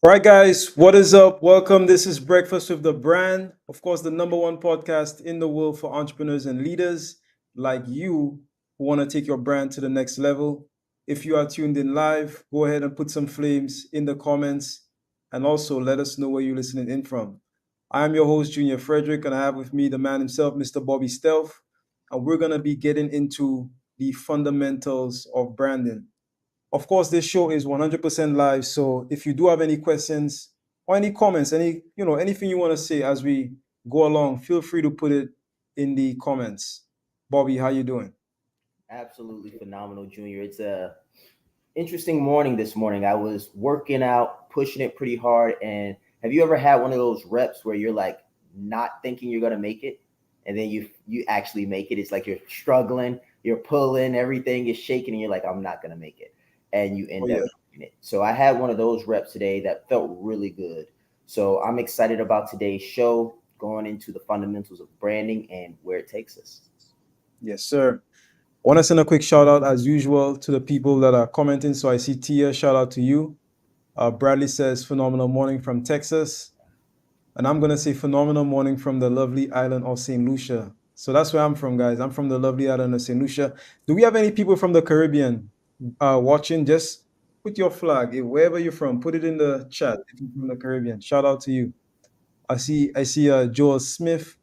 All right, guys, what is up? Welcome. This is Breakfast with the Brand. Of course, the number one podcast in the world for entrepreneurs and leaders like you who want to take your brand to the next level. If you are tuned in live, go ahead and put some flames in the comments and also let us know where you're listening in from. I'm your host, Junior Frederick, and I have with me the man himself, Mr. Bobby Stealth. And we're going to be getting into the fundamentals of branding. Of course, this show is 100% live. So if you do have any questions or any comments, anything you want to say as we go along, feel free to put it in the comments. Bobby, how you doing? Absolutely phenomenal, Junior. It's a interesting morning this morning. I was working out, pushing it pretty hard. And have you ever had one of those reps where you're like not thinking you're gonna make it, and then you actually make it? It's like you're struggling, you're pulling, everything is shaking, and you're like, I'm not gonna make it, and you Oh end up yeah. making it. So I had one of those reps today that felt really good. So I'm excited about today's show, going into the fundamentals of branding and where it takes us. Yes, sir. I want to send a quick shout out as usual to the people that are commenting. So I see Tia, shout out to you. Bradley says phenomenal morning from Texas. And I'm gonna say phenomenal morning from the lovely island of St. Lucia. So that's where I'm from, guys. I'm from the lovely island of St. Lucia. Do we have any people from the Caribbean watching? Just put your flag, wherever you're from, put it in the chat if you're from the Caribbean. Shout out to you. I see Joel Smith,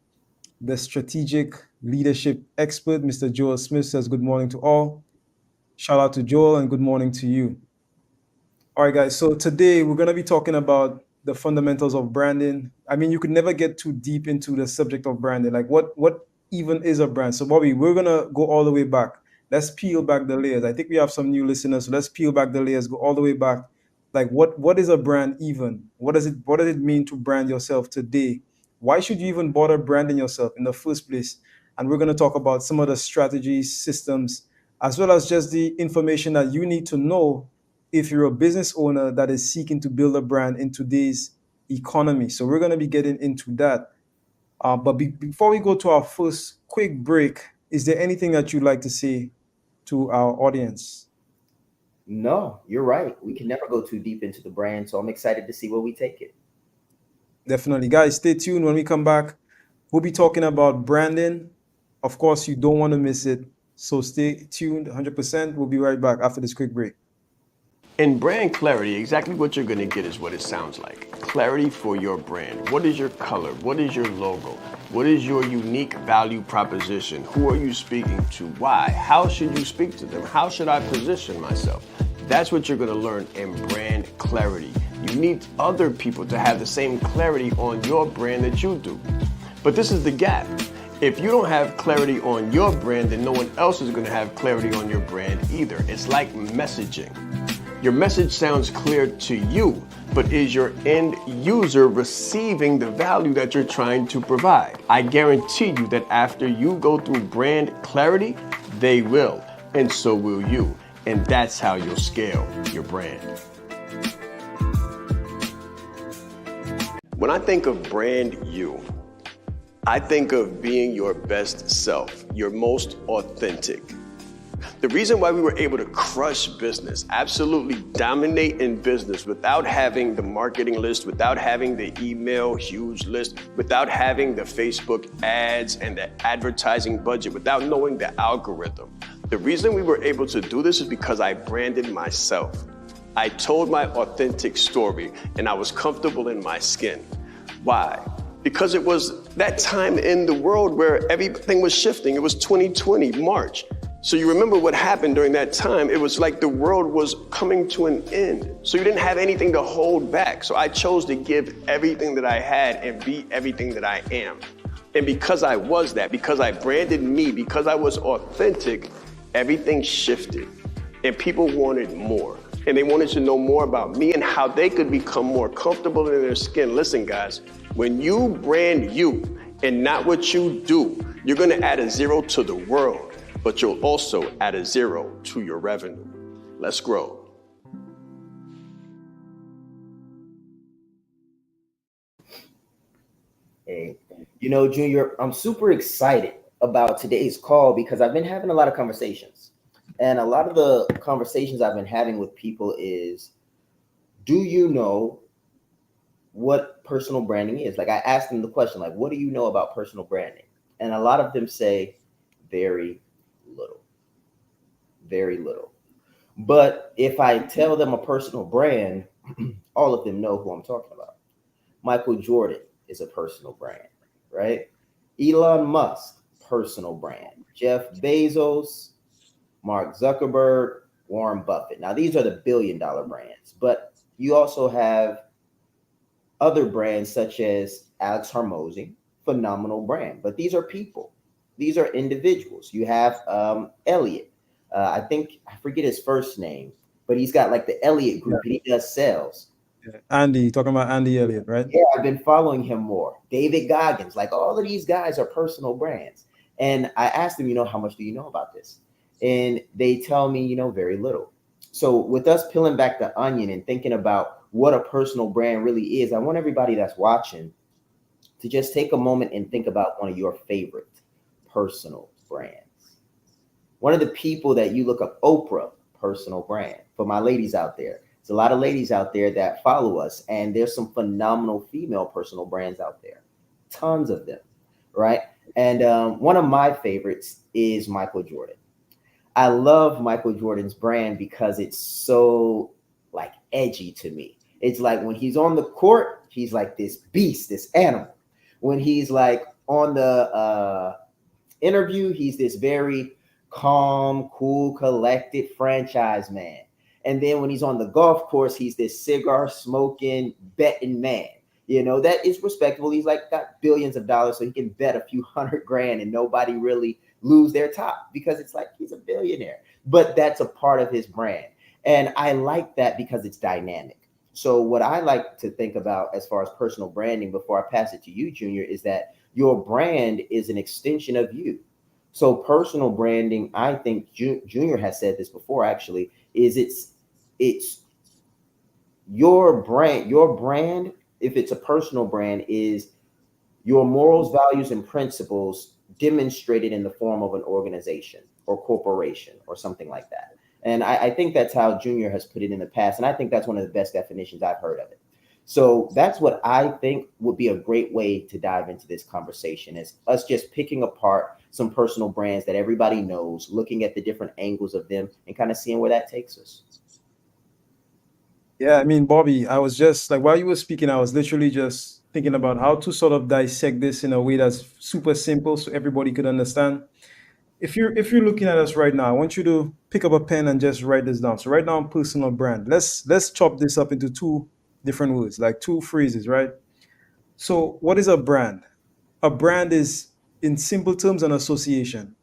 the strategic leadership expert. Mr. Joel Smith says good morning to all. Shout out to Joel and good morning to you. All right, guys. So today we're going to be talking about the fundamentals of branding. I mean, you could never get too deep into the subject of branding. Like, what even is a brand? So, Bobby, we're gonna go all the way back. Let's peel back the layers. I think we have some new listeners, so let's peel back the layers. Go all the way back. Like, what is a brand even? What does it mean to brand yourself today? Why should you even bother branding yourself in the first place? And we're gonna talk about some of the strategies, systems, as well as just the information that you need to know if you're a business owner that is seeking to build a brand in today's economy. So we're going to be getting into that. But before we go to our first quick break, is there anything that you'd like to say to our audience? No, you're right. We can never go too deep into the brand, so I'm excited to see where we take it. Definitely. Guys, stay tuned. When we come back, we'll be talking about branding. Of course, you don't want to miss it. So stay tuned 100%. We'll be right back after this quick break. In brand clarity, exactly what you're going to get is what it sounds like. Clarity for your brand. What is your color? What is your logo? What is your unique value proposition? Who are you speaking to? Why? How should you speak to them? How should I position myself? That's what you're going to learn in brand clarity. You need other people to have the same clarity on your brand that you do. But this is the gap. If you don't have clarity on your brand, then no one else is going to have clarity on your brand either. It's like messaging. Your message sounds clear to you, but is your end user receiving the value that you're trying to provide? I guarantee you that after you go through brand clarity, they will, and so will you. And that's how you'll scale your brand. When I think of brand you, I think of being your best self, your most authentic. The reason why we were able to crush business, absolutely dominate in business without having the marketing list, without having the email huge list, without having the Facebook ads and the advertising budget, without knowing the algorithm. The reason we were able to do this is because I branded myself. I told my authentic story and I was comfortable in my skin. Why? Because it was that time in the world where everything was shifting. It was 2020, March. So you remember what happened during that time. It was like the world was coming to an end. So you didn't have anything to hold back. So I chose to give everything that I had and be everything that I am. And because I was that, because I branded me, because I was authentic, everything shifted. And people wanted more. And they wanted to know more about me and how they could become more comfortable in their skin. Listen, guys, when you brand you and not what you do, you're gonna add a zero to the world, but you'll also add a zero to your revenue. Let's grow. Hey, Junior, I'm super excited about today's call because I've been having a lot of conversations. And a lot of the conversations I've been having with people is, do you know what personal branding is. Like I asked them the question, like, what do you know about personal branding? And a lot of them say very little, very little. But if I tell them a personal brand, all of them know who I'm talking about. Michael Jordan is a personal brand, right? Elon Musk, personal brand. Jeff Bezos, Mark Zuckerberg, Warren Buffett. Now, these are the billion-dollar brands, but you also have other brands such as Alex Hormozy, phenomenal brand. But these are people, these are individuals. You have Elliot. I think I forget his first name, but he's got like the Elliott Yeah. Group and he does sales. Yeah. Andy, talking about Andy Elliott, right? Yeah, I've been following him more. David Goggins, like all of these guys are personal brands. And I asked them, how much do you know about this? And they tell me, very little. So with us peeling back the onion and thinking about what a personal brand really is, I want everybody that's watching to just take a moment and think about one of your favorite personal brands. One of the people that you look up, Oprah, personal brand. For my ladies out there, there's a lot of ladies out there that follow us, and there's some phenomenal female personal brands out there, tons of them, right? And one of my favorites is Michael Jordan. I love Michael Jordan's brand because it's so like edgy to me. It's like when he's on the court, he's like this beast, this animal. When he's like on the interview, he's this very calm, cool, collected franchise man. And then when he's on the golf course, he's this cigar smoking, betting man. That is respectable. He's like got billions of dollars, so he can bet a few hundred grand and nobody really lose their top because it's like he's a billionaire. But that's a part of his brand. And I like that because it's dynamic. So what I like to think about as far as personal branding before I pass it to you, Junior, is that your brand is an extension of you. So personal branding, I think Junior has said this before actually, is it's your brand. Your brand, if it's a personal brand, is your morals, values, and principles demonstrated in the form of an organization or corporation or something like that. And I think that's how Junior has put it in the past. And I think that's one of the best definitions I've heard of it. So that's what I think would be a great way to dive into this conversation is us just picking apart some personal brands that everybody knows, looking at the different angles of them and kind of seeing where that takes us. Yeah, I mean, Bobby, I was just like while you were speaking, I was literally just thinking about how to sort of dissect this in a way that's super simple so everybody could understand. If you're looking at us right now, I want you to pick up a pen and just write this down. So write down personal brand. Let's chop this up into two different words, like two phrases, right? So what is a brand? A brand is in simple terms an association.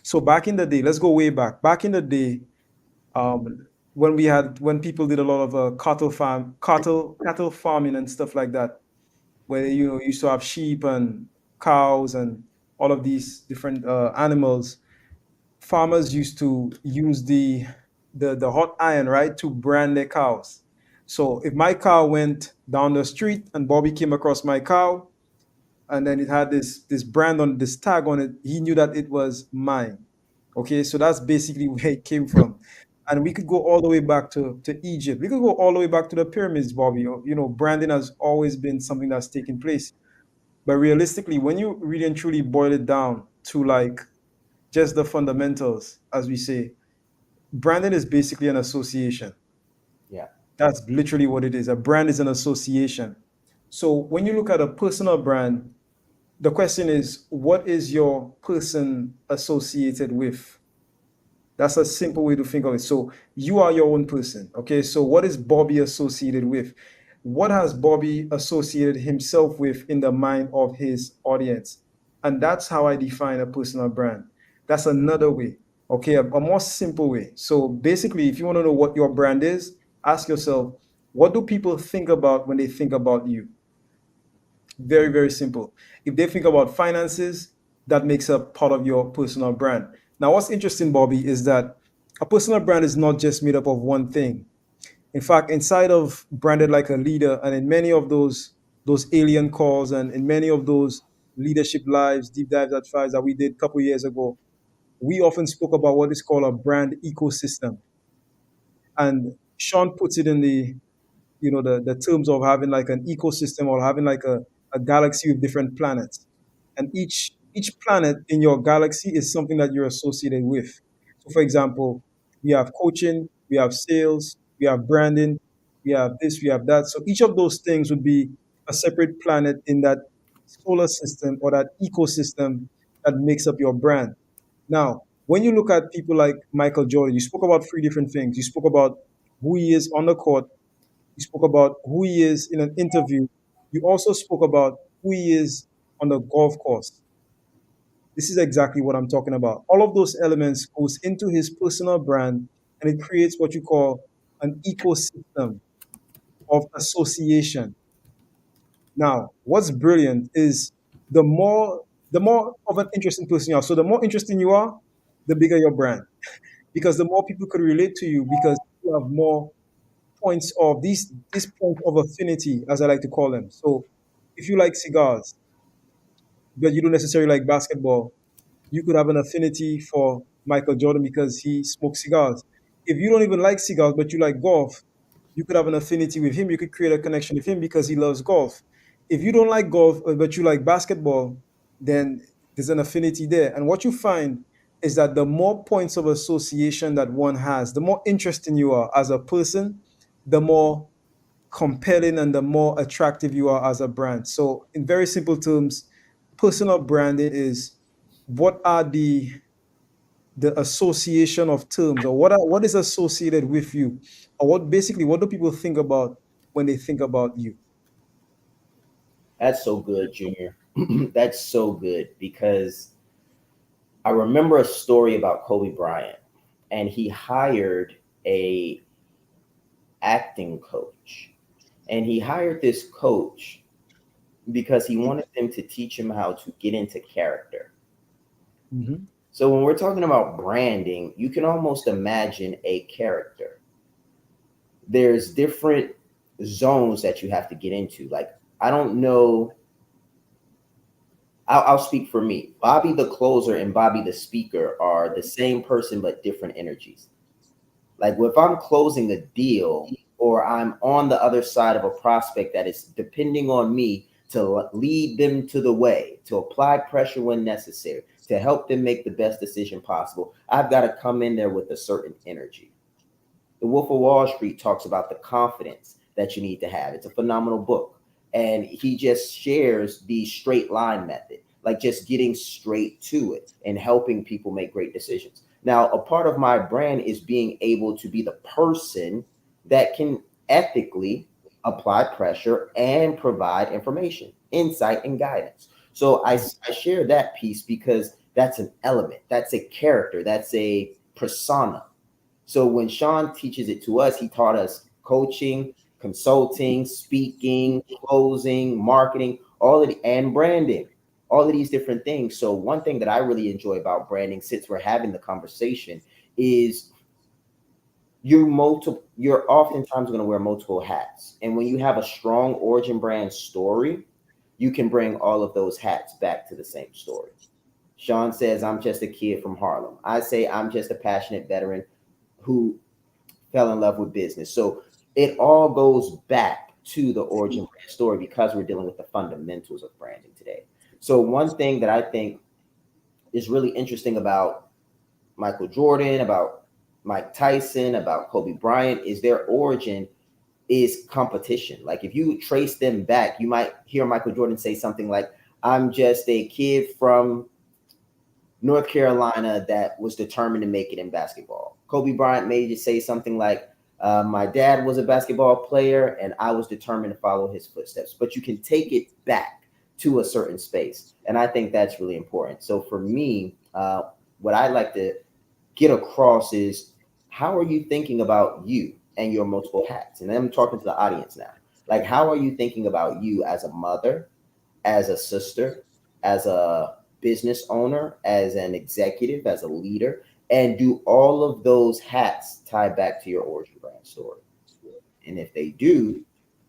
So back in the day, let's go way back. Back in the day, when people did a lot of cattle farming and stuff like that, where you used to have sheep and cows and all of these different animals. Farmers used to use the hot iron, right, to brand their cows. So if my cow went down the street and Bobby came across my cow, and then it had this brand on this tag on it, he knew that it was mine. Okay, so that's basically where it came from. And we could go all the way back to Egypt. We could go all the way back to the pyramids, Bobby. Branding has always been something that's taken place. But realistically, when you really and truly boil it down to like just the fundamentals, as we say, branding is basically an association. Yeah. That's literally what it is. A brand is an association. So when you look at a personal brand, the question is, what is your person associated with? That's a simple way to think of it. So you are your own person. Okay. So what is Bobby associated with? What has Bobby associated himself with in the mind of his audience? And that's how I define a personal brand. That's another way. Okay. A more simple way. So basically, if you want to know what your brand is, ask yourself, what do people think about when they think about you? Very, very simple. If they think about finances, that makes up part of your personal brand. Now, what's interesting, Bobby, is that a personal brand is not just made up of one thing. In fact, inside of branded like a leader, and in many of those alien calls, and in many of those leadership lives, deep dives at fives that we did a couple years ago, we often spoke about what is called a brand ecosystem. And Sean puts it the terms of having like an ecosystem or having like a galaxy with different planets, and each planet in your galaxy is something that you're associated with. So for example, we have coaching, we have sales, we have branding, we have this, we have that. So each of those things would be a separate planet in that solar system or that ecosystem that makes up your brand. Now, when you look at people like Michael Jordan, you spoke about three different things. You spoke about who he is on the court, you spoke about who he is in an interview, you also spoke about who he is on the golf course. This is exactly what I'm talking about. All of those elements goes into his personal brand, and it creates what you call an ecosystem of association. Now, what's brilliant is the more of an interesting person you are. So the more interesting you are, the bigger your brand, because the more people could relate to you, because you have more points of these points of affinity, as I like to call them. So if you like cigars, but you don't necessarily like basketball, you could have an affinity for Michael Jordan because he smokes cigars. If you don't even like cigars but you like golf, you could have an affinity with him. You could create a connection with him because he loves golf. If you don't like golf but you like basketball, then there's an affinity there. And what you find is that the more points of association that one has, the more interesting you are as a person, the more compelling and the more attractive you are as a brand. So, in very simple terms, personal branding is what are the association of terms, or what is associated with you, or what do people think about when they think about you. That's so good, Junior. That's so good because I remember a story about Kobe Bryant, and he hired a acting coach, and he hired this coach because he wanted them to teach him how to get into character. Mhm. So when we're talking about branding, you can almost imagine a character. There's different zones that you have to get into. Like, I don't know. I'll speak for me. Bobby the closer and Bobby the speaker are the same person but different energies. Like if I'm closing a deal or I'm on the other side of a prospect that is depending on me to lead them to the way, to apply pressure when necessary, to help them make the best decision possible, I've got to come in there with a certain energy. The Wolf of Wall Street talks about the confidence that you need to have. It's a phenomenal book. And he just shares the straight line method, like just getting straight to it and helping people make great decisions. Now, a part of my brand is being able to be the person that can ethically apply pressure and provide information, insight, and guidance. So I share that piece because that's an element, that's a character, that's a persona. So when Shaan teaches it to us, he taught us coaching, consulting, speaking, closing, marketing, all of the and branding, all of these different things. So one thing that I really enjoy about branding, since we're having the conversation, is you're oftentimes going to wear multiple hats. And when you have a strong origin brand story, you can bring all of those hats back to the same story. Shaan says, I'm just a kid from Harlem. I say, I'm just a passionate veteran who fell in love with business. So it all goes back to the origin brand story because we're dealing with the fundamentals of branding today. So one thing that I think is really interesting about Michael Jordan, about Mike Tyson, about Kobe Bryant is their origin is competition. Like if you trace them back, you might hear Michael Jordan say something like, I'm just a kid from North Carolina that was determined to make it in basketball. Kobe Bryant may just say something like, my dad was a basketball player and I was determined to follow his footsteps. But you can take it back to a certain space. And I think that's really important. So for me, what I like to get across is how are you thinking about you and your multiple hats? And I'm talking to the audience now. Like, how are you thinking about you as a mother, as a sister, as a business owner, as an executive, as a leader, and do all of those hats tie back to your origin brand story? And if they do,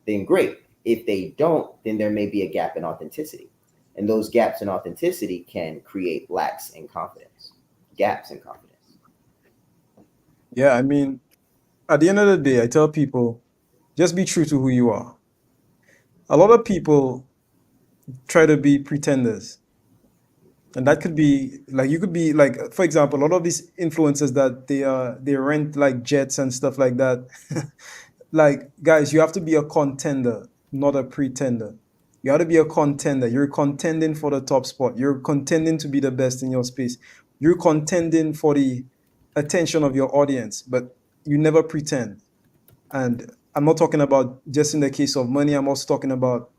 then great. If they don't, then there may be a gap in authenticity. And those gaps in authenticity can create lacks in confidence, gaps in confidence. Yeah, I mean, at the end of the day, I tell people Just be true to who you are. A lot of people try to be pretenders. And that could be like, you could be like, for example, a lot of these influencers that they rent like jets and stuff like that. Like, guys, you have to be a contender, not a pretender. You have to be a contender. You're contending for the top spot. You're contending to be the best in your space. You're contending for the attention of your audience, but you never pretend. And I'm not talking about just in the case of money. I'm also talking about,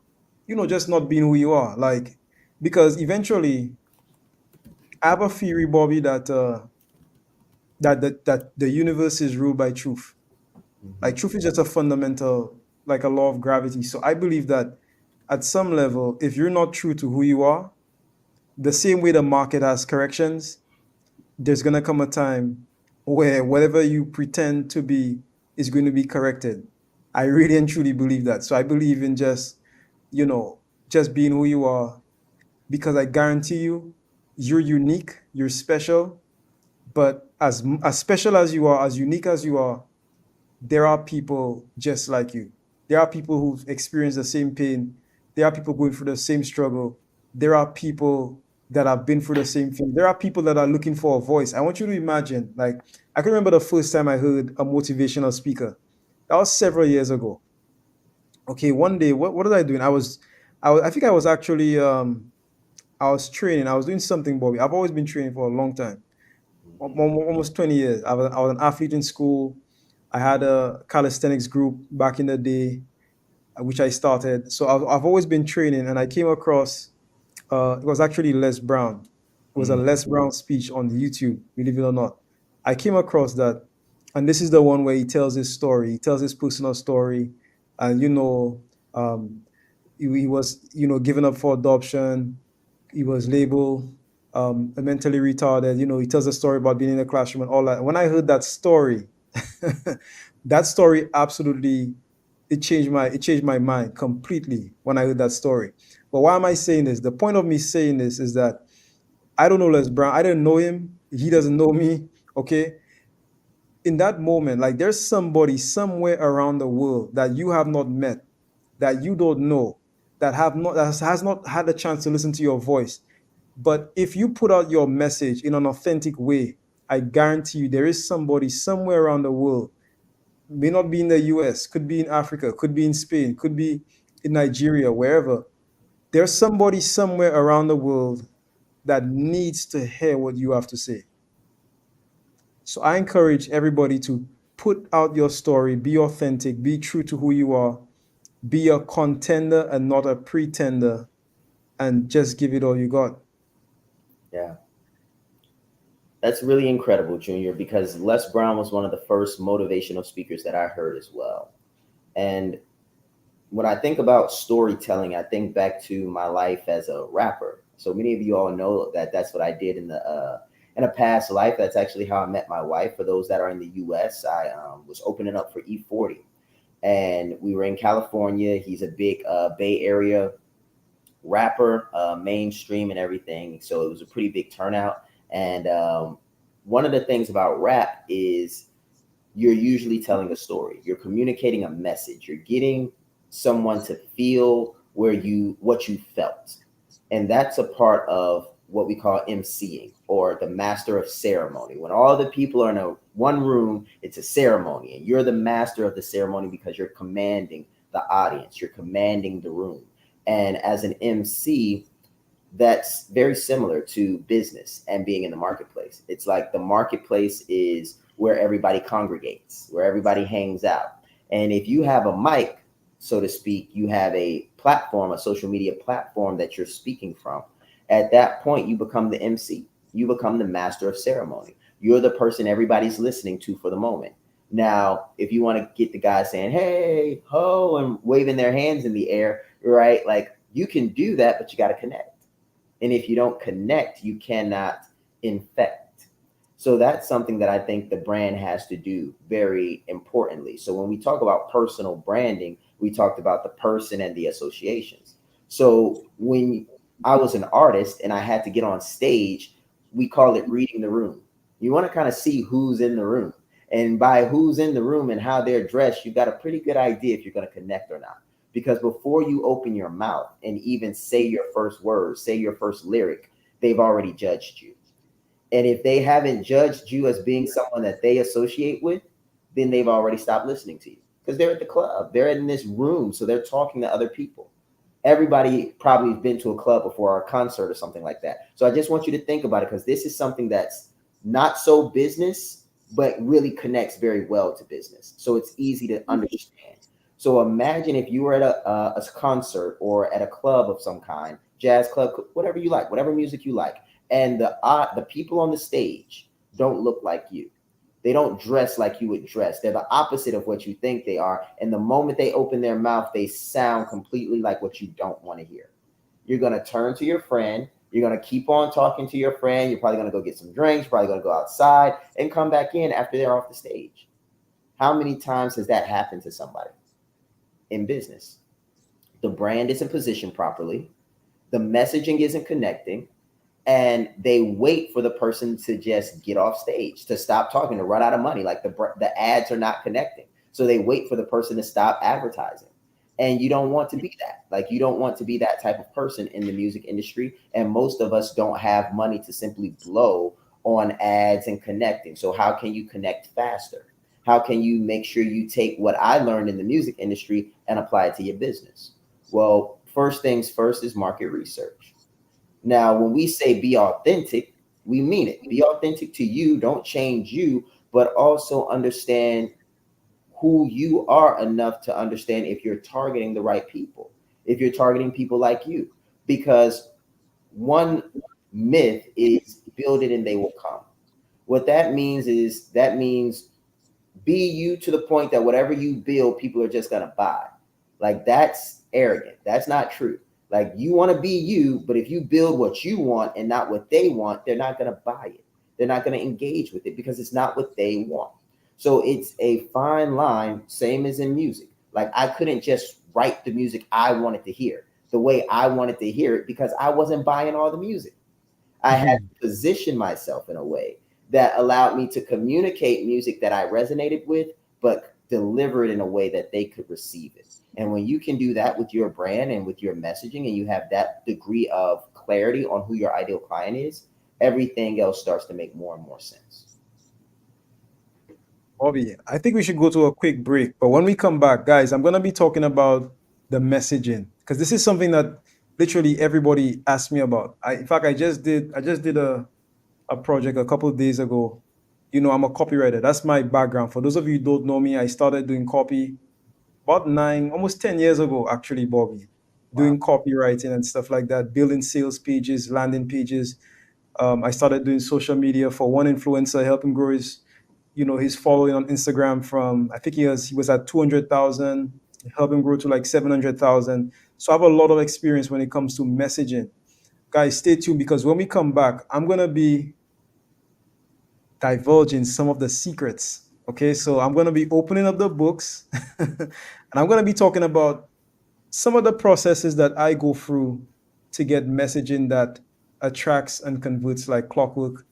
just not being who you are. Like, because eventually, I have a theory, Bobby, that the universe is ruled by truth. Like, Mhm. truth is just a fundamental, like a law of gravity. So I believe that at some level, if you're not true to who you are, the same way the market has corrections, there's gonna come a time where whatever you pretend to be is going to be corrected. I really and truly believe that. So I believe in you know, just being who you are, because I guarantee you, you're unique, you're special. But as special as you are, as unique as you are, there are people just like you. There are people who've experienced the same pain. There are people going through the same struggle. There are people that have been through the same thing. There are people that are looking for a voice. I want you to imagine, like, I can remember the first time I heard a motivational speaker. That was several years ago. Okay, one day, what was I doing? I think I was actually, I was training. I was doing something, Bobby. I've always been training for a long time, Mhm. almost 20 years. I was an athlete in school. I had a calisthenics group back in the day, which I started. So I've always been training, and I came across, it was actually Les Brown. It was a Mhm. Les Brown speech on YouTube, believe it or not. I came across that, and this is the one where he tells his story. He tells his personal story, and um, he was, given up for adoption. He was labeled mentally retarded. He tells a story about being in the classroom and all that. When I heard that story, that story absolutely, it changed my mind completely when I heard that story. But why am I saying this? The point of me saying this is that I don't know Les Brown. I didn't know him. He doesn't know me. Okay. In that moment, like, there's somebody somewhere around the world that you have not met, that you don't know, that has not had a chance to listen to your voice. But if you put out your message in an authentic way, I guarantee you there is somebody somewhere around the world, may not be in the US, could be in Africa, could be in Spain, could be in Nigeria, wherever. There's somebody somewhere around the world that needs to hear what you have to say. So I encourage everybody to put out your story, be authentic, be true to who you are, be a contender and not a pretender, and just give it all you got. Yeah. That's really incredible, Junior, because Les Brown was one of the first motivational speakers that I heard as well. And when I think about storytelling, I think back to my life as a rapper. So many of you all know that that's what I did in a past life. That's actually how I met my wife. For those that are in the U.S., I was opening up for E40, and we were in California. He's a big Bay Area rapper, mainstream and everything. So it was a pretty big turnout. And one of the things about rap is you're usually telling a story. You're communicating a message. You're getting someone to feel what you felt. And that's a part of what we call MCing, or the master of ceremony. When all the people are in one room, it's a ceremony, and you're the master of the ceremony because you're commanding the audience, you're commanding the room. And as an MC, that's very similar to business and being in the marketplace. It's like the marketplace is where everybody congregates, where everybody hangs out. And if you have a mic, so to speak, you have a platform, a social media platform that you're speaking from. At that point, you become the MC. You become the master of ceremony. You're the person everybody's listening to for the moment. Now, if you want to get the guy saying, hey, ho, and waving their hands in the air, right? Like, you can do that, but you got to connect. And if you don't connect, you cannot infect. So that's something that I think the brand has to do very importantly. So when we talk about personal branding, we talked about the person and the associations. So when I was an artist and I had to get on stage, we call it reading the room. You want to kind of see who's in the room. And by who's in the room and how they're dressed, you've got a pretty good idea if you're going to connect or not. Because before you open your mouth and even say your first words, say your first lyric, they've already judged you. And if they haven't judged you as being someone that they associate with, then they've already stopped listening to you, because they're at the club. They're in this room, so they're talking to other people. Everybody probably has been to a club before, or a concert or something like that. So I just want you to think about it, because this is something that's not so business, but really connects very well to business. So it's easy to understand. So imagine if you were at a concert or at a club of some kind, jazz club, whatever you like, whatever music you like, and the people on the stage don't look like you. They don't dress like you would dress. They're the opposite of what you think they are. And the moment they open their mouth, they sound completely like what you don't want to hear. You're going to turn to your friend. You're going to keep on talking to your friend. You're probably going to go get some drinks, probably going to go outside and come back in after they're off the stage. How many times has that happened to somebody in business? The brand isn't positioned properly. The messaging isn't connecting. And they wait for the person to just get off stage, to stop talking, to run out of money. Like the ads are not connecting. So they wait for the person to stop advertising. And you don't want to be that. Like, you don't want to be that type of person in the music industry. And most of us don't have money to simply blow on ads and connecting. So how can you connect faster? How can you make sure you take what I learned in the music industry and apply it to your business? Well, first things first is market research. Now, when we say be authentic, we mean it. Be authentic to you. Don't change you, but also understand who you are enough to understand if you're targeting the right people, if you're targeting people like you. Because one myth is build it and they will come. What that means is be you to the point that whatever you build, people are just going to buy. Like, that's arrogant. That's not true. Like, you want to be you, but if you build what you want and not what they want, they're not going to buy it. They're not going to engage with it because it's not what they want. So it's a fine line, same as in music. Like, I couldn't just write the music I wanted to hear the way I wanted to hear it because I wasn't buying all the music. I had to position myself in a way that allowed me to communicate music that I resonated with, but deliver it in a way that they could receive it. And when you can do that with your brand and with your messaging, and you have that degree of clarity on who your ideal client is, everything else starts to make more and more sense. Bobby, I think we should go to a quick break. But when we come back, guys, I'm going to be talking about the messaging, because this is something that literally everybody asked me about. In fact, I just did a project a couple of days ago. You know, I'm a copywriter. That's my background. For those of you who don't know me, I started doing copy about almost 10 years ago, actually, Bobby, doing copywriting and stuff like that, building sales pages, landing pages. I started doing social media for one influencer, help him grow his following on Instagram from, I think he was at 200,000, help him grow to like 700,000. So I have a lot of experience when it comes to messaging. Guys, stay tuned, because when we come back, I'm going to be divulging some of the secrets. Okay, so I'm going to be opening up the books and I'm going to be talking about some of the processes that I go through to get messaging that attracts and converts like clockwork.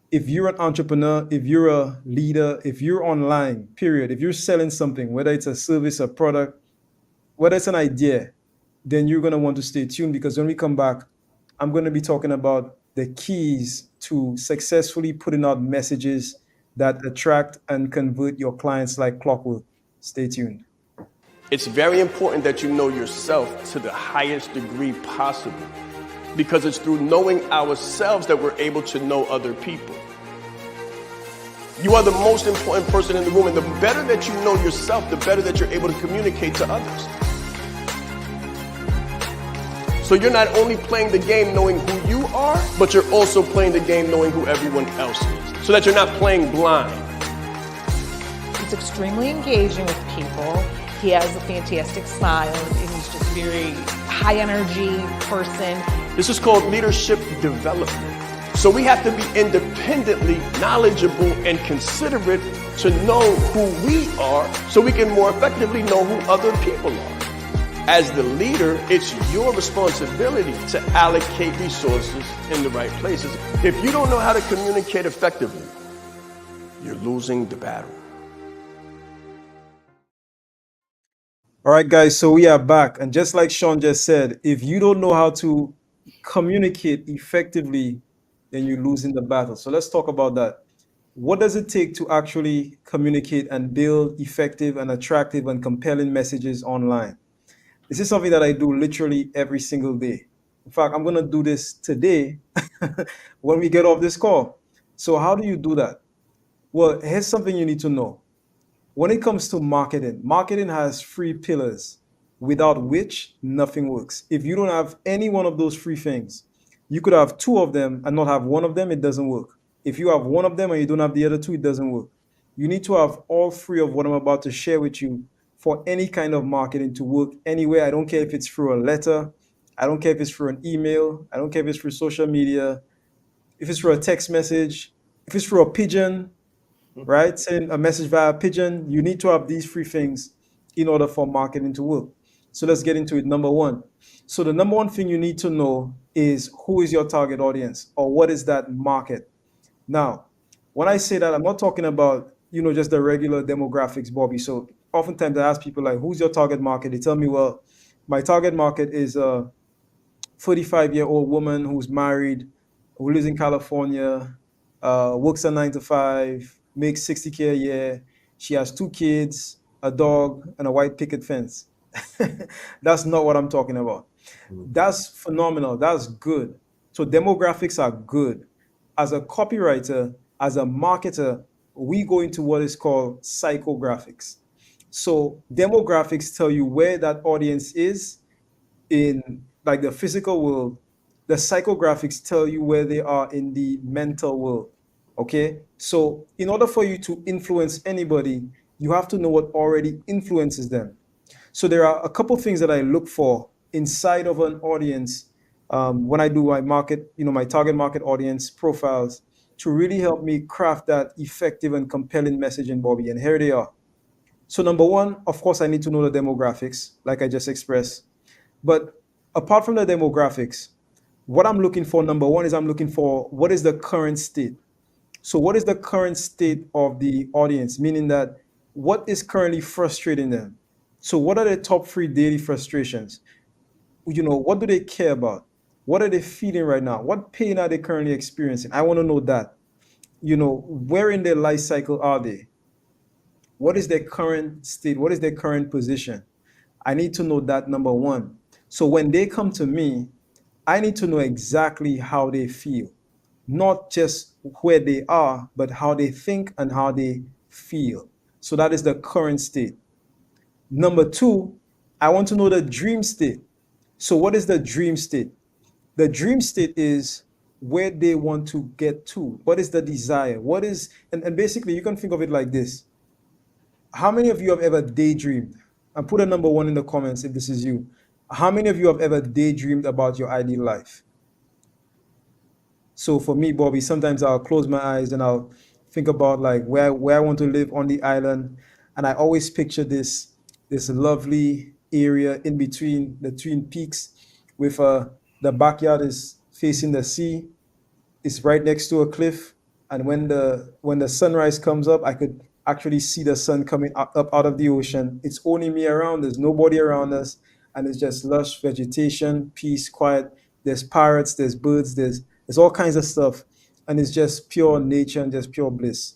If you're an entrepreneur, if you're a leader, if you're online, period, if you're selling something, whether it's a service, a product, whether it's an idea, then you're going to want to stay tuned, because when we come back, I'm going to be talking about the keys to successfully putting out messages that attract and convert your clients like clockwork. Stay tuned. It's very important that you know yourself to the highest degree possible, because it's through knowing ourselves that we're able to know other people. You are the most important person in the room, and the better that you know yourself, the better that you're able to communicate to others. So you're not only playing the game knowing who you are, but you're also playing the game knowing who everyone else is, so that you're not playing blind. He's extremely engaging with people. He has a fantastic smile, and he's just very high energy person. This is called leadership development. So we have to be independently knowledgeable and considerate to know who we are, so we can more effectively know who other people are. As the leader, it's your responsibility to allocate resources in the right places. If you don't know how to communicate effectively, you're losing the battle. All right, guys, so we are back. And just like Shaan just said, if you don't know how to communicate effectively, then you're losing the battle. So let's talk about that. What does it take to actually communicate and build effective and attractive and compelling messages online? This is something that I do literally every single day. In fact, I'm going to do this today when we get off this call. So, how do you do that? Well, here's something you need to know. When it comes to marketing, marketing has three pillars without which nothing works. If you don't have any one of those three things, you could have two of them and not have one of them, it doesn't work. If you have one of them and you don't have the other two, it doesn't work. You need to have all three of what I'm about to share with you for any kind of marketing to work anywhere. I don't care if it's through a letter, I don't care if it's through an email, I don't care if it's through social media, if it's through a text message, if it's through a pigeon, right? Send a message via pigeon. You need to have these three things in order for marketing to work. So let's get into it. Number one. So the number one thing you need to know is who is your target audience or what is that market? Now, when I say that, I'm not talking about, just the regular demographics, Bobby. So oftentimes I ask people like, who's your target market? They tell me, well, my target market is 45-year-old woman who's married, who lives in California, works a 9 to 5, makes 60K a year. She has two kids, a dog, and a white picket fence. That's not what I'm talking about. That's phenomenal. That's good. So demographics are good. As a copywriter, as a marketer, we go into what is called psychographics. So demographics tell you where that audience is in like the physical world. The psychographics tell you where they are in the mental world. Okay, so in order for you to influence anybody, you have to know what already influences them. So there are a couple things that I look for inside of an audience when I do my market, my target market audience profiles to really help me craft that effective and compelling messaging, Bobby. And here they are. So number one, of course, I need to know the demographics, like I just expressed. But apart from the demographics, what I'm looking for, number one, is I'm looking for what is the current state. So, what is the current state of the audience? Meaning that what is currently frustrating them? So, what are the top three daily frustrations? What do they care about? What are they feeling right now? What pain are they currently experiencing? I want to know that. Where in their life cycle are they? What is their current state? What is their current position? I need to know that, number one. So, when they come to me, I need to know exactly how they feel, not just where they are, but how they think and how they feel. So that is the current state. Number two, I want to know the dream state. So, what is the dream state? The dream state is where they want to get to. What is the desire? And basically, you can think of it like this. How many of you have ever daydreamed? And put a number one in the comments if this is you. How many of you have ever daydreamed about your ideal life? So for me, Bobby, sometimes I'll close my eyes and I'll think about like where I want to live on the island, and I always picture this lovely area in between the twin peaks, with the backyard is facing the sea, it's right next to a cliff, and when the sunrise comes up, I could actually see the sun coming up out of the ocean. It's only me around. There's nobody around us, and it's just lush vegetation, peace, quiet. There's parrots, there's birds, there's all kinds of stuff, and it's just pure nature and just pure bliss.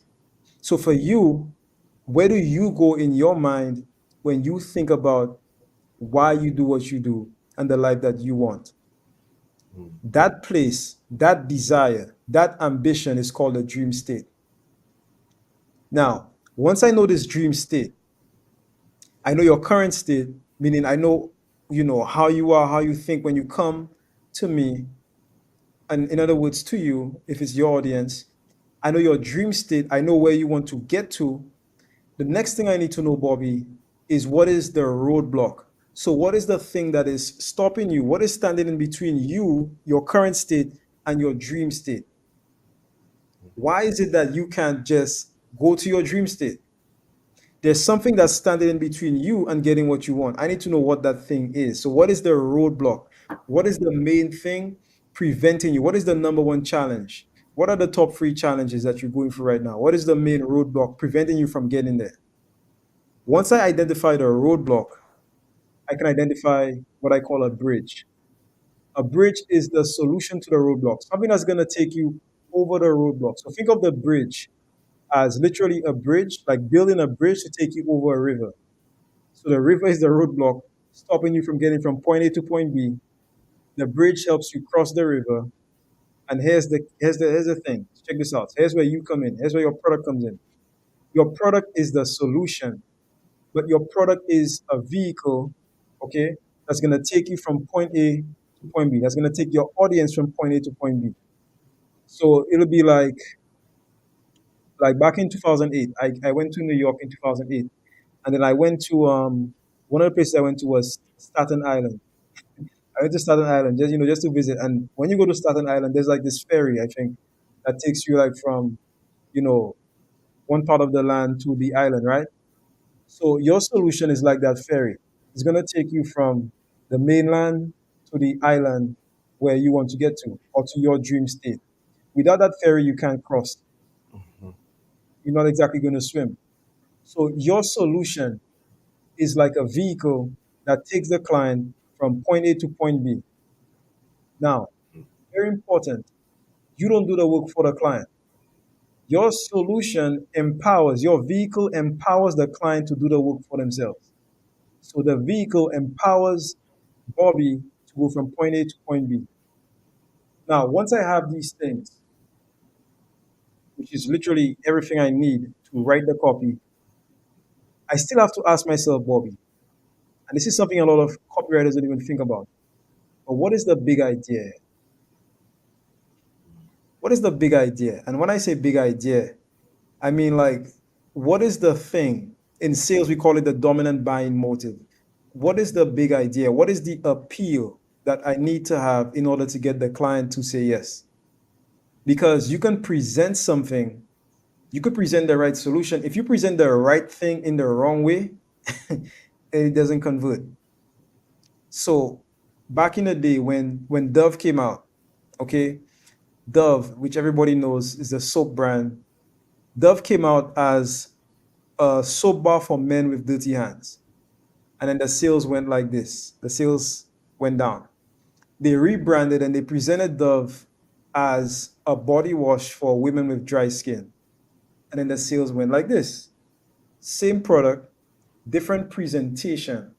So for you, where do you go in your mind when you think about why you do what you do and the life that you want? That place, that desire, that ambition is called a dream state. Now, once I know this dream state, I know your current state, meaning I know, how you are, how you think when you come to me, and in other words, to you, if it's your audience. I know your dream state, I know where you want to get to. The next thing I need to know, Bobby, is what is the roadblock? So, what is the thing that is stopping you? What is standing in between you, your current state, and your dream state? Why is it that you can't just go to your dream state? There's something that's standing in between you and getting what you want. I need to know what that thing is. So, what is the roadblock? What is the main thing preventing you? What is the number one challenge? What are the top three challenges that you're going through right now? What is the main roadblock preventing you from getting there? Once I identify the roadblock, I can identify what I call a bridge. A bridge is the solution to the roadblock, something that's going to take you over the roadblock. So think of the bridge as literally a bridge, like building a bridge to take you over a river. So the river is the roadblock, stopping you from getting from point A to point B. The bridge helps you cross the river. And here's the thing. Check this out. Here's where you come in. Here's where your product comes in. Your product is the solution, but your product is a vehicle, okay, that's gonna take you from point A to point B. That's gonna take your audience from point A to point B. So it'll be like back in 2008, I went to New York in 2008, and then I went to one of the places I went to was Staten Island. I went to Staten Island just to visit. And when you go to Staten Island, there's like this ferry, I think, that takes you like from you know one part of the land to the island, right? So your solution is like that ferry. It's gonna take you from the mainland to the island where you want to get to, or to your dream state. Without that ferry, you can't cross. Mhm. You're not exactly going to swim. So your solution is like a vehicle that takes the client from point A to point B. Now, very important, you don't do the work for the client. Your solution empowers, your vehicle empowers the client to do the work for themselves. So the vehicle empowers Bobby to go from point A to point B. Now, once I have these things, which is literally everything I need to write the copy, I still have to ask myself, Bobby, and this is something a lot of copywriters don't even think about. But what is the big idea? What is the big idea? And when I say big idea, I mean like, what is the thing? In sales, we call it the dominant buying motive. What is the big idea? What is the appeal that I need to have in order to get the client to say yes? Because you can present something, you could present the right solution. If you present the right thing in the wrong way, it doesn't convert. So back in the day when Dove came out, okay, Dove, which everybody knows is a soap brand, Dove came out as a soap bar for men with dirty hands. And then the sales went like this. The sales went down. They rebranded and they presented Dove as a body wash for women with dry skin. And then the sales went like this. Same product, different presentation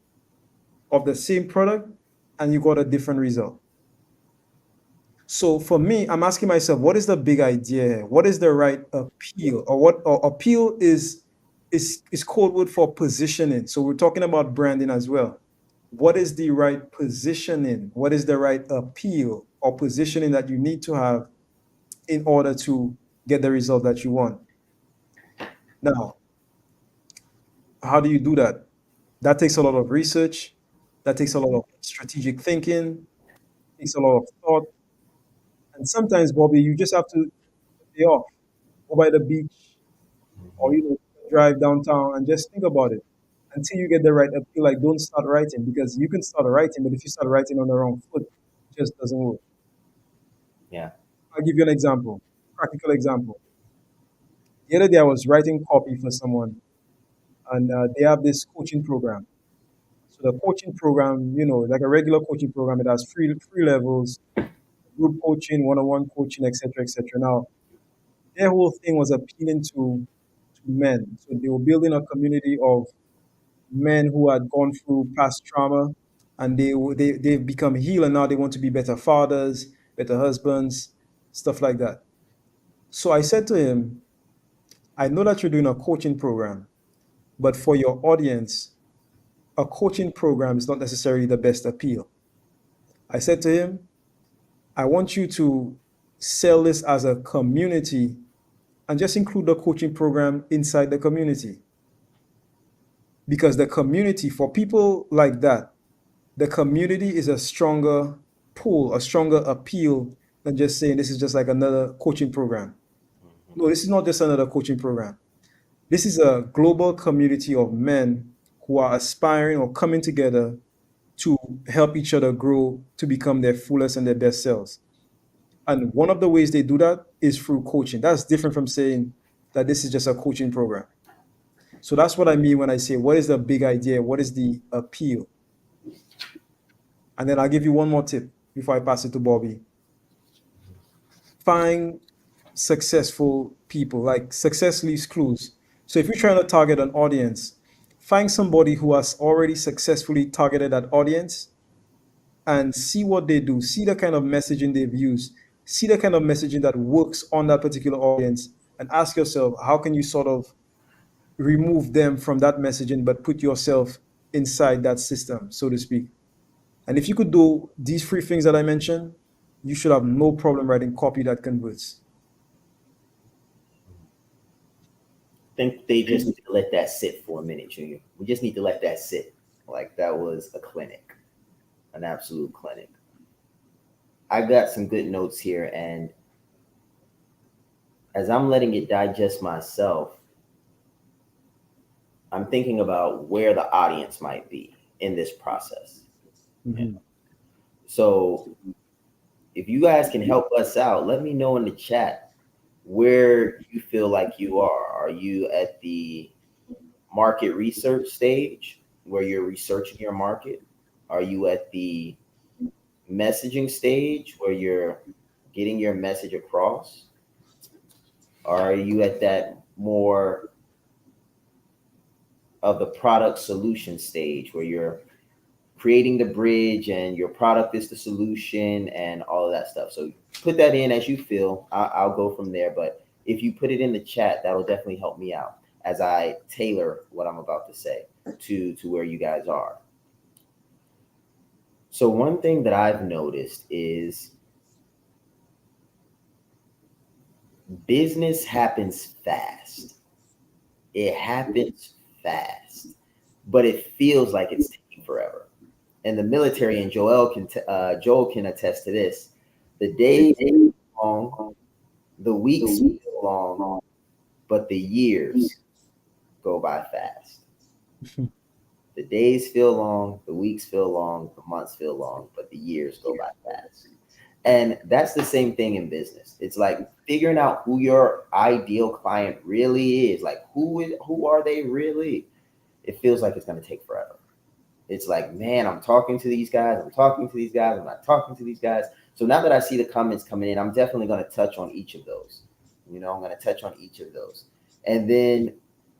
of the same product, and you got a different result. So for me, I'm asking myself, what is the big idea here? What is the right appeal? Or what or appeal is code word for positioning. So we're talking about branding as well. What is the right positioning? What is the right appeal or positioning that you need to have in order to get the result that you want? Now, how do you do that? That takes a lot of research, that takes a lot of strategic thinking, takes a lot of thought. And sometimes, Bobby, you just have to stay off, go by the beach, or Mhm. drive downtown and just think about it until you get the right appeal. Like, don't start writing because you can start writing, but if you start writing on the wrong foot, it just doesn't work. Yeah. I'll give you an example, practical example. The other day, I was writing copy for someone, and they have this coaching program. So the coaching program, like a regular coaching program, it has three levels: group coaching, one-on-one coaching, etc., etc. Now, their whole thing was appealing to men. So they were building a community of men who had gone through past trauma, and they've become healed, and now they want to be better fathers, better husbands, stuff like that. So I said to him, I know that you're doing a coaching program, but for your audience, a coaching program is not necessarily the best appeal. I said to him, I want you to sell this as a community and just include the coaching program inside the community. Because the community, for people like that, the community is a stronger pull, a stronger appeal than just saying this is just like another coaching program. Mhm. No, this is not just another coaching program. This is a global community of men who are aspiring or coming together to help each other grow to become their fullest and their best selves. And one of the ways they do that is through coaching. That's different from saying that this is just a coaching program. So that's what I mean when I say, what is the big idea? What is the appeal? And then I'll give you one more tip before I pass it to Bobby. Find successful people, like success leaves clues. So if you're trying to target an audience, find somebody who has already successfully targeted that audience and see what they do, see the kind of messaging they've used, see the kind of messaging that works on that particular audience, and ask yourself, how can you sort of remove them from that messaging, but put yourself inside that system, so to speak. And if you could do these three things that I mentioned, you should have no problem writing copy that converts. I think they just need to let that sit for a minute, Junior. We just need to let that sit. Like that was a clinic, an absolute clinic. I got some good notes here, and as I'm letting it digest myself, I'm thinking about where the audience might be in this process. Mhm. So if you guys can help us out, let me know in the chat where you feel like you are. Are you at the market research stage where you're researching your market? Are you at the messaging stage where you're getting your message across? Are you at that more of the product solution stage where you're creating the bridge and your product is the solution and all of that stuff? So put that in as you feel. I'll go from there. But if you put it in the chat, that'll definitely help me out as I tailor what I'm about to say to where you guys are. So one thing that I've noticed is business happens fast. It happens fast, but it feels like it's taking forever. In the military, and Joel can attest to this. The days feel long, the weeks feel long, but the years go by fast. The days feel long, the weeks feel long, the months feel long, but the years go by fast. And that's the same thing in business. It's like figuring out who your ideal client really is. Like who are they really? It feels like it's going to take forever. It's like, man, I'm talking to these guys, I'm talking to these guys, I'm not talking to these guys. So now that I see the comments coming in, I'm definitely going to touch on each of those. I'm going to touch on each of those. And then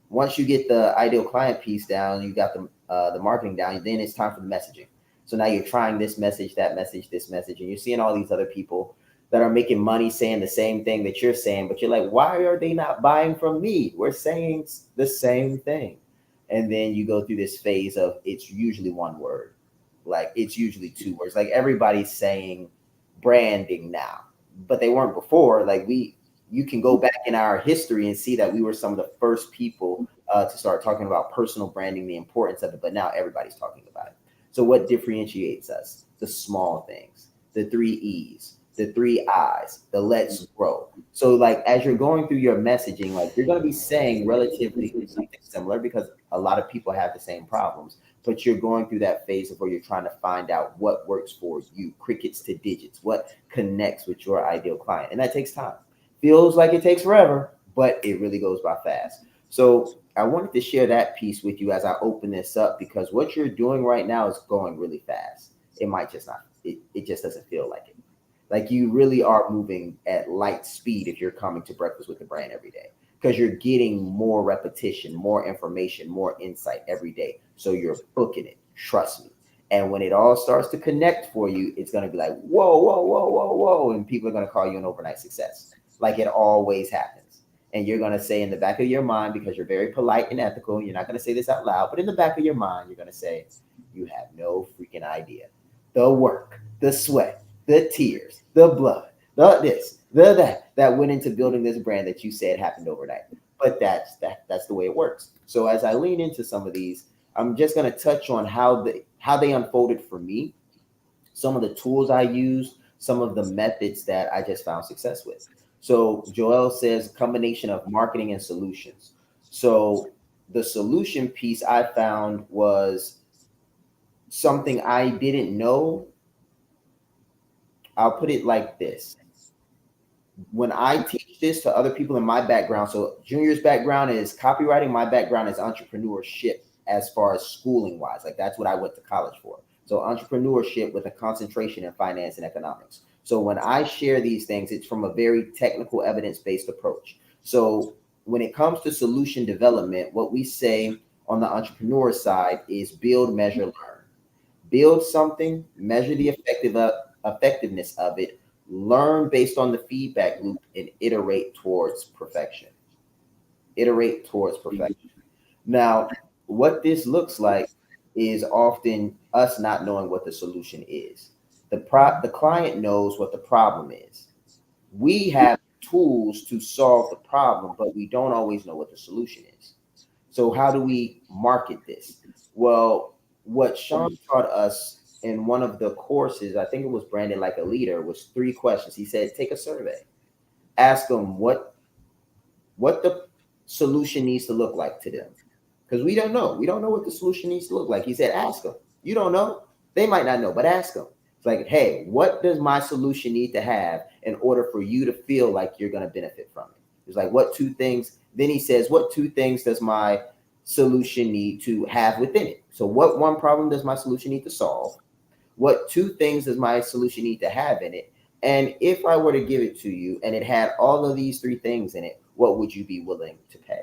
once you get the ideal client piece down, you got the marketing down, then it's time for the messaging. So now you're trying this message, that message, this message, and you're seeing all these other people that are making money saying the same thing that you're saying, but you're like, why are they not buying from me? We're saying the same thing. And then you go through this phase of it's usually one word, like it's usually two words. Like everybody's saying branding now, but they weren't before. Like you can go back in our history and see that we were some of the first people to start talking about personal branding, the importance of it. But now everybody's talking about it. So what differentiates us? The small things, the 3 E's, the 3 I's, the let's grow. So like as you're going through your messaging, like you're going to be saying relatively something similar because a lot of people have the same problems, but you're going through that phase of where you're trying to find out what works for you, crickets to digits, what connects with your ideal client. And that takes time. Feels like it takes forever, but it really goes by fast. So I wanted to share that piece with you as I open this up because what you're doing right now is going really fast. It might just not, it just doesn't feel like it. Like you really are moving at light speed if you're coming to Breakfast with the Brand every day because you're getting more repetition, more information, more insight every day. So you're booking it, trust me. And when it all starts to connect for you, it's going to be like, whoa, whoa, whoa, whoa, whoa. And people are going to call you an overnight success like it always happens. And you're going to say in the back of your mind, because you're very polite and ethical, you're not going to say this out loud, but in the back of your mind, you're going to say, you have no freaking idea. The work, the sweat, the tears, the blood, the this, the that went into building this brand that you said happened overnight. But that's the way it works. So as I lean into some of these, I'm just going to touch on how they unfolded for me, some of the tools I used, some of the methods that I just found success with. So Joel says combination of marketing and solutions. So the solution piece I found was something I didn't know. I'll put it like this. when I teach this to other people in my background, so Junior's background is copywriting, my background is entrepreneurship as far as schooling wise. Like that's what I went to college for. So entrepreneurship with a concentration in finance and economics. So when I share these things, it's from a very technical evidence-based approach. So when it comes to solution development, what we say on the entrepreneur side is build, measure, learn. Build something, measure the effectiveness of it, learn based on the feedback loop, and iterate towards perfection. Iterate towards perfection. Now, what this looks like is often us not knowing what the solution is. The client knows what the problem is. We have tools to solve the problem, but we don't always know what the solution is. So how do we market this? Well, what Shaan taught us in one of the courses, I think it was Branded Like a Leader, was 3 questions. He said, take a survey, ask them what the solution needs to look like to them. Because we don't know. We don't know what the solution needs to look like. He said, ask them. You don't know. They might not know, but ask them. It's like, hey, what does my solution need to have in order for you to feel like you're going to benefit from it? It's like, what 2 things? Then he says, what 2 things does my solution need to have within it? So what one problem does my solution need to solve? What 2 things does my solution need to have in it? And if I were to give it to you and it had all of these 3 things in it, what would you be willing to pay?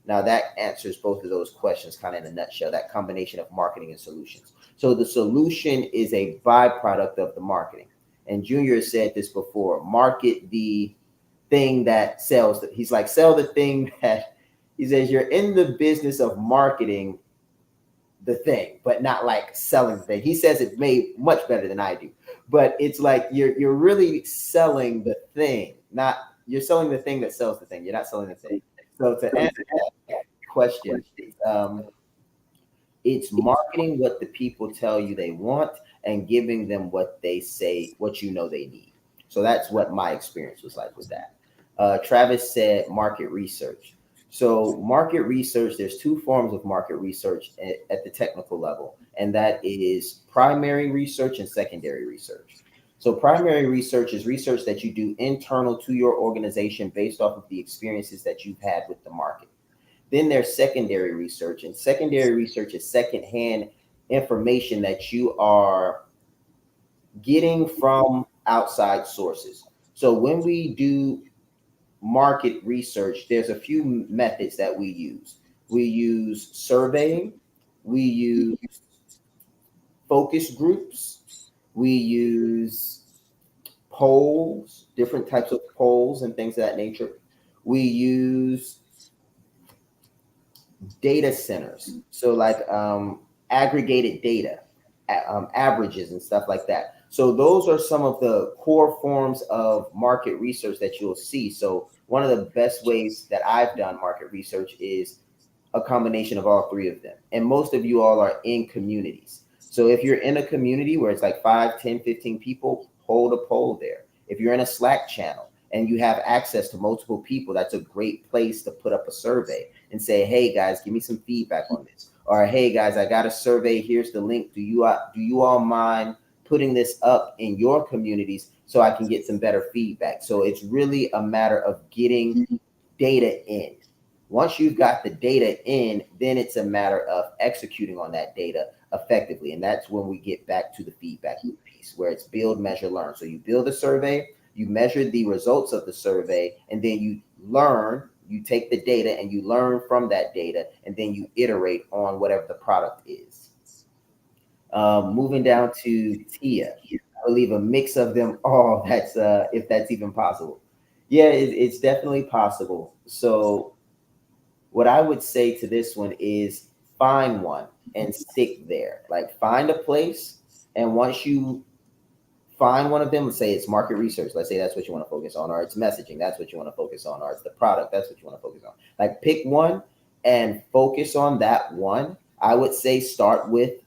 Now that answers both of those questions kind of in a nutshell, that combination of marketing and solutions. So the solution is a byproduct of the marketing. And Junior said this before, market the thing that sells. He's like, sell the thing that, he says, you're in the business of marketing the thing, but not like selling the thing. He says it made much better than I do, but it's like you're really selling the thing, not you're selling the thing that sells the thing. You're not selling the thing. So to answer that question, it's marketing what the people tell you they want and giving them what they say, what you know they need. So that's what my experience was like with that. Travis said market research. So market research, there's 2 forms of market research at the technical level, and that is primary research and secondary research. So primary research is research that you do internal to your organization based off of the experiences that you've had with the market. Then there's secondary research, and secondary research is secondhand information that you are getting from outside sources. So when we do market research, there's a few methods that we use. We use surveying, we use focus groups, we use polls, different types of polls and things of that nature. We use data centers, so like aggregated data, averages and stuff like that. So those are some of the core forms of market research that you'll see. So one of the best ways that I've done market research is a combination of all 3 of them. And most of you all are in communities. So if you're in a community where it's like 5, 10, 15 people, hold a poll there. If you're in a Slack channel and you have access to multiple people, that's a great place to put up a survey and say, hey guys, give me some feedback on this. Or hey guys, I got a survey. Here's the link. Do you all mind putting this up in your communities so I can get some better feedback? So it's really a matter of getting data in. Once you've got the data in, then it's a matter of executing on that data effectively. And that's when we get back to the feedback piece, where it's build, measure, learn. So you build a survey, you measure the results of the survey, and then you learn. You take the data and you learn from that data, and then you iterate on whatever the product is. Moving down to Tia, I believe a mix of them all. That's if that's even possible. Yeah, it's definitely possible. So what I would say to this one is find one and stick there. Like find a place, and once you find one of them, let's say it's market research, let's say that's what you want to focus on, or it's messaging, that's what you want to focus on, or it's the product, that's what you want to focus on. Like pick one and focus on that one. I would say start with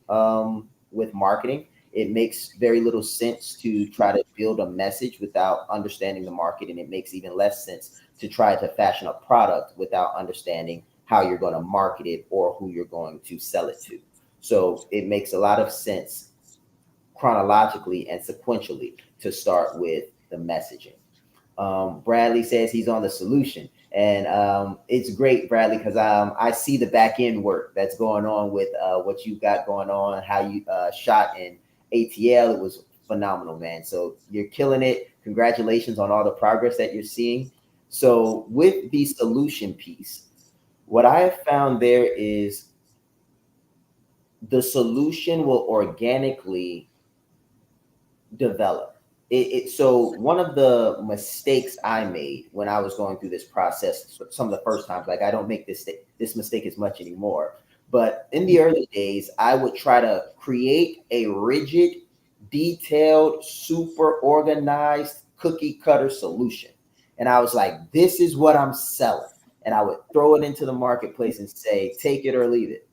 marketing. It makes very little sense to try to build a message without understanding the market, and it makes even less sense to try to fashion a product without understanding how you're going to market it or who you're going to sell it to. So it makes a lot of sense chronologically and sequentially to start with the messaging. Bradley says he's on the solution. And it's great, Bradley, because I see the back end work that's going on with what you got going on, how you shot in ATL. It was phenomenal, man. So you're killing it. Congratulations on all the progress that you're seeing. So with the solution piece, what I have found there is the solution will organically develop. So one of the mistakes I made when I was going through this process, some of the first times, like I don't make this mistake as much anymore, but in the early days, I would try to create a rigid, detailed, super organized cookie cutter solution. And I was like, this is what I'm selling. And I would throw it into the marketplace and say, take it or leave it.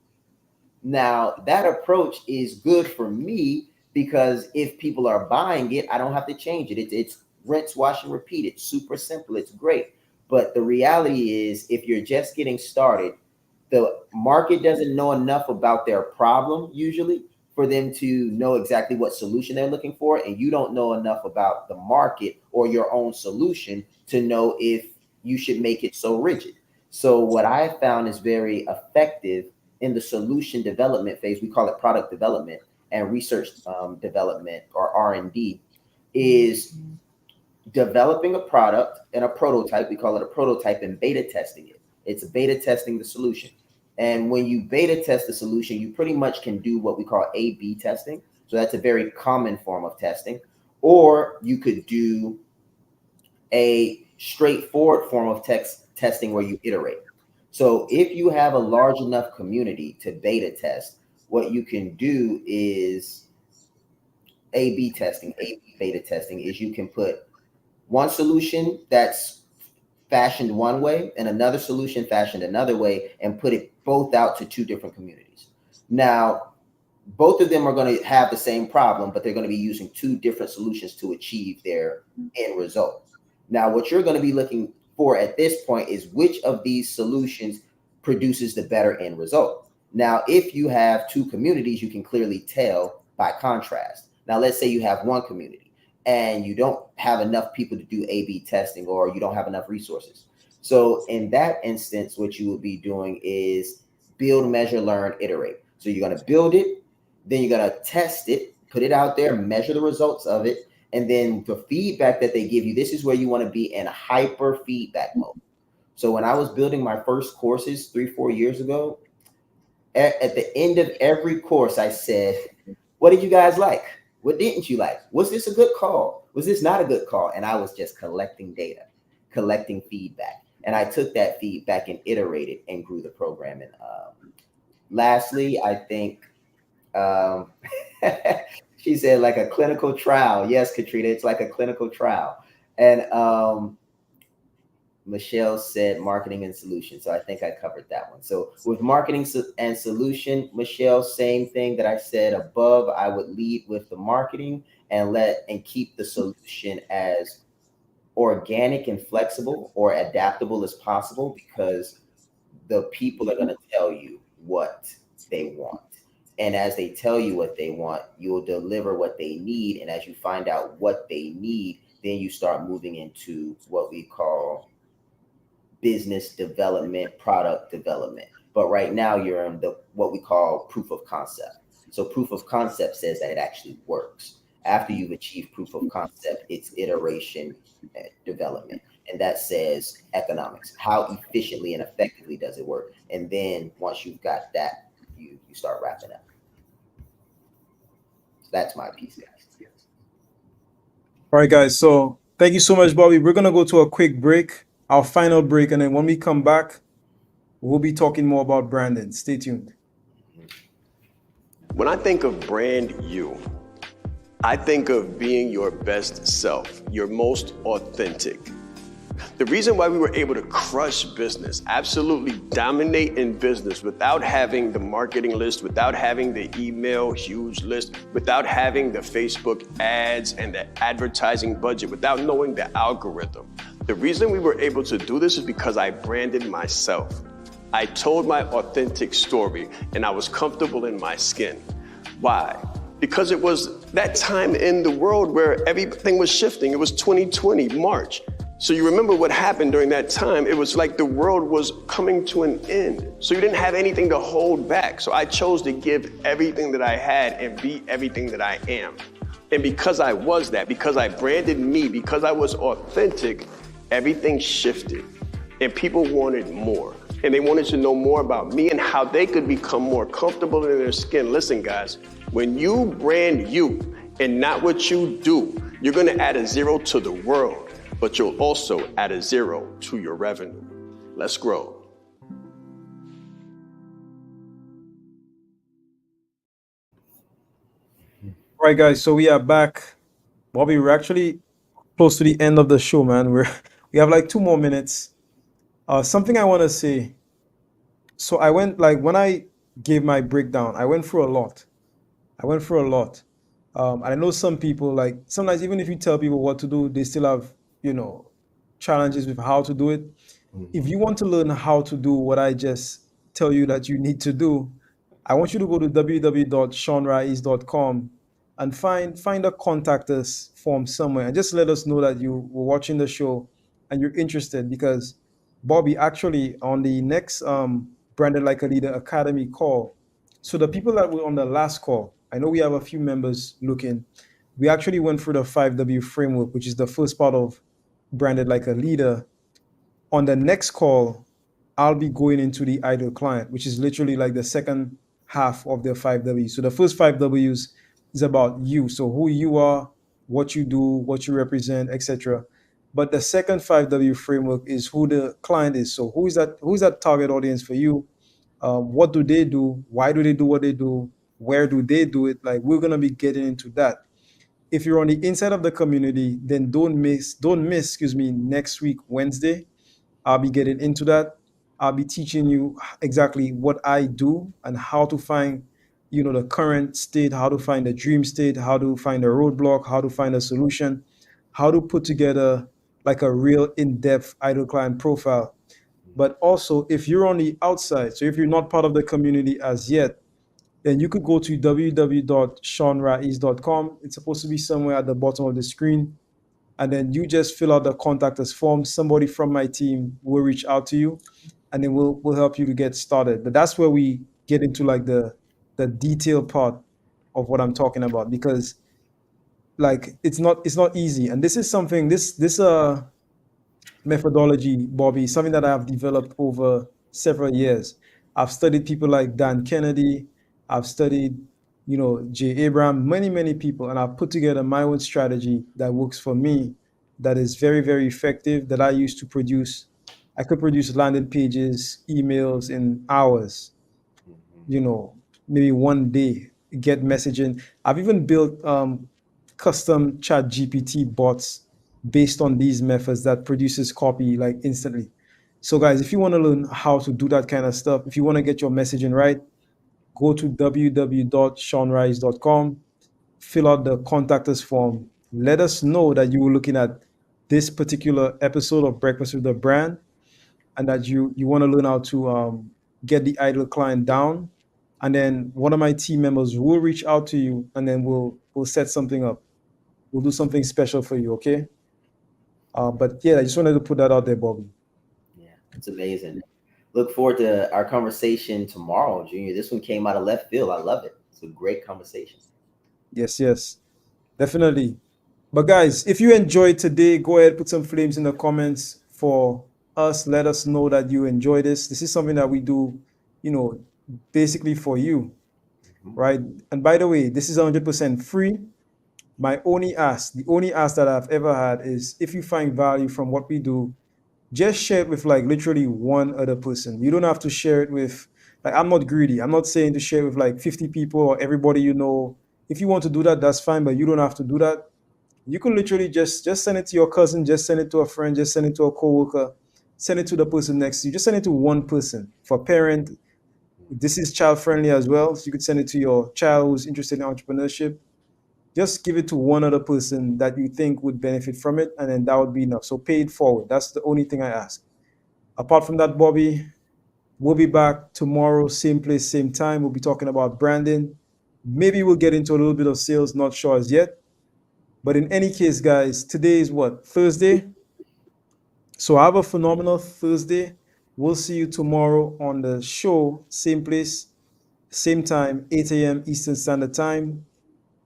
Now, that approach is good for me because if people are buying it, I don't have to change it. It's rinse, wash, and repeat. It's super simple. It's great. But the reality is, if you're just getting started, the market doesn't know enough about their problem usually for them to know exactly what solution they're looking for. And you don't know enough about the market or your own solution to know if you should make it so rigid. So what I have found is very effective in the solution development phase. We call it product development and research development, or R&D, is developing a product and a prototype. We call it a prototype, and beta testing it. It's beta testing the solution. And when you beta test the solution, you pretty much can do what we call A/B testing. So that's a very common form of testing. Or you could do a straightforward form of testing where you iterate. So if you have a large enough community to beta test, what you can do is A/B testing. A/B beta testing is you can put one solution that's fashioned one way and another solution fashioned another way and put it both out to two different communities. Now, both of them are going to have the same problem, but they're going to be using two different solutions to achieve their end result. Now, what you're going to be looking for at this point is which of these solutions produces the better end result. Now, if you have two communities, you can clearly tell by contrast. Now, let's say you have one community and you don't have enough people to do A/B testing, or you don't have enough resources. So in that instance, what you would be doing is build, measure, learn, iterate. So you're going to build it, then you're going to test it, put it out there, measure the results of it. And then the feedback that they give you, this is where you want to be in hyper feedback mode. So when I was building my first courses 3-4 years ago, at the end of every course, I said, what did you guys like? What didn't you like? Was this a good call? Was this not a good call? And I was just collecting data, collecting feedback. And I took that feedback and iterated and grew the program. And lastly, I think she said like a clinical trial. Yes, Katrina, it's like a clinical trial. And Michelle said marketing and solution. So I think I covered that one. So with marketing and solution, Michelle, same thing that I said above. I would lead with the marketing and keep the solution as organic and flexible or adaptable as possible, because the people are going to tell you what they want. And as they tell you what they want, you'll deliver what they need. And as you find out what they need, then you start moving into what we call business development, product development. But right now you're in what we call proof of concept. So proof of concept says that it actually works. After you've achieved proof of concept, it's iteration and development. And that says economics. How efficiently and effectively does it work? And then once you've got that, you start wrapping up. So that's my piece, guys. All right, guys. So thank you so much, Bobby. We're going to go to a quick break, our final break. And then when we come back, we'll be talking more about branding. Stay tuned. When I think of brand you, I think of being your best self, your most authentic. The reason why we were able to crush business, absolutely dominate in business without having the marketing list, without having the email huge list, without having the Facebook ads and the advertising budget, without knowing the algorithm. The reason we were able to do this is because I branded myself. I told my authentic story and I was comfortable in my skin. Why? Because it was that time in the world where everything was shifting. It was 2020, March. So you remember what happened during that time. It was like the world was coming to an end. So you didn't have anything to hold back. So I chose to give everything that I had and be everything that I am. And because I was that, because I branded me, because I was authentic, everything shifted. And people wanted more. And they wanted to know more about me and how they could become more comfortable in their skin. Listen, guys, when you brand you and not what you do, you're gonna add a zero to the world, but you'll also add a zero to your revenue. Let's grow. All right, guys. So we are back. Bobby, we're actually close to the end of the show, man. We have like 2 more minutes. Something I want to say. So I went like when I gave my breakdown, I went through a lot. I went through a lot. And I know some people like sometimes even if you tell people what to do, they still have, you know, challenges with how to do it. If you want to learn how to do what I just tell you that you need to do, I want you to go to www.shawnrais.com and find a contact us form somewhere and just let us know that you were watching the show and you're interested because Bobby actually on the next Branded Like a Leader Academy call. So the people that were on the last call, I know we have a few members looking. We actually went through the 5W framework, which is the first part of Branded Like a Leader. On the next call, I'll be going into the ideal client, which is literally like the second half of the 5Ws. So the first 5Ws is about you. So who you are, what you do, what you represent, etc. But the second 5W framework is who the client is. So who is that target audience for you? What do they do? Why do they do what they do? Where do they do it? Like we're gonna be getting into that. If you're on the inside of the community, then don't miss, excuse me, next week, Wednesday. I'll be getting into that. I'll be teaching you exactly what I do and how to find, you know, the current state, how to find the dream state, how to find a roadblock, how to find a solution, how to put together like a real in-depth idle client profile. But also, if you're on the outside, so if you're not part of the community as yet, then you could go to www.shawnrais.com. It's supposed to be somewhere at the bottom of the screen and then you just fill out the contact us form. Somebody from my team will reach out to you, and then we'll help you to get started. But that's where we get into like the detailed part of what I'm talking about because like it's not easy. And this is something this methodology, Bobby, something that I have developed over several years. I've studied people like Dan Kennedy. I've studied, you know, Jay Abraham, many people, and I've put together my own strategy that works for me, that is very, very effective, that I use to produce. I could produce landing pages, emails in hours, you know, maybe one day, get messaging. I've even built custom chat GPT bots based on these methods that produces copy like instantly. So guys, if you want to learn how to do that kind of stuff, if you want to get your messaging right, go to www.shawnrise.com, fill out the contact us form. Let us know that you were looking at this particular episode of Breakfast with the Brand and that you want to learn how to get the idle client down. And then one of my team members will reach out to you and then we'll set something up. We'll do something special for you, okay? But yeah, I just wanted to put that out there, Bobby. Yeah, it's amazing. Look forward to our conversation tomorrow, Junior. This one came out of left field. I love it. It's a great conversation. Yes, definitely. But guys, if you enjoyed today, go ahead, put some flames in the comments for us. Let us know that you enjoy this. This is something that we do, you know, basically for you, right? And by the way, this is 100% free. My only ask, the only ask that I've ever had is if you find value from what we do, just share it with like literally one other person. You don't have to share it with, like, I'm not greedy. I'm not saying to share it with like 50 people or everybody you know. If you want to do that, that's fine, but you don't have to do that. You can literally just send it to your cousin, just send it to a friend, just send it to a coworker, send it to the person next to you, just send it to one person. For parent, this is child friendly as well. So you could send it to your child who's interested in entrepreneurship. Just give it to one other person that you think would benefit from it, and then that would be enough. So pay it forward. That's the only thing I ask. Apart from that, Bobby, we'll be back tomorrow, same place, same time. We'll be talking about branding. Maybe we'll get into a little bit of sales, not sure as yet. But in any case, guys, today is what? Thursday? So have a phenomenal Thursday. We'll see you tomorrow on the show, same place, same time, 8 a.m. Eastern Standard Time.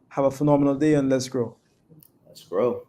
Have a phenomenal day and let's grow. Let's grow.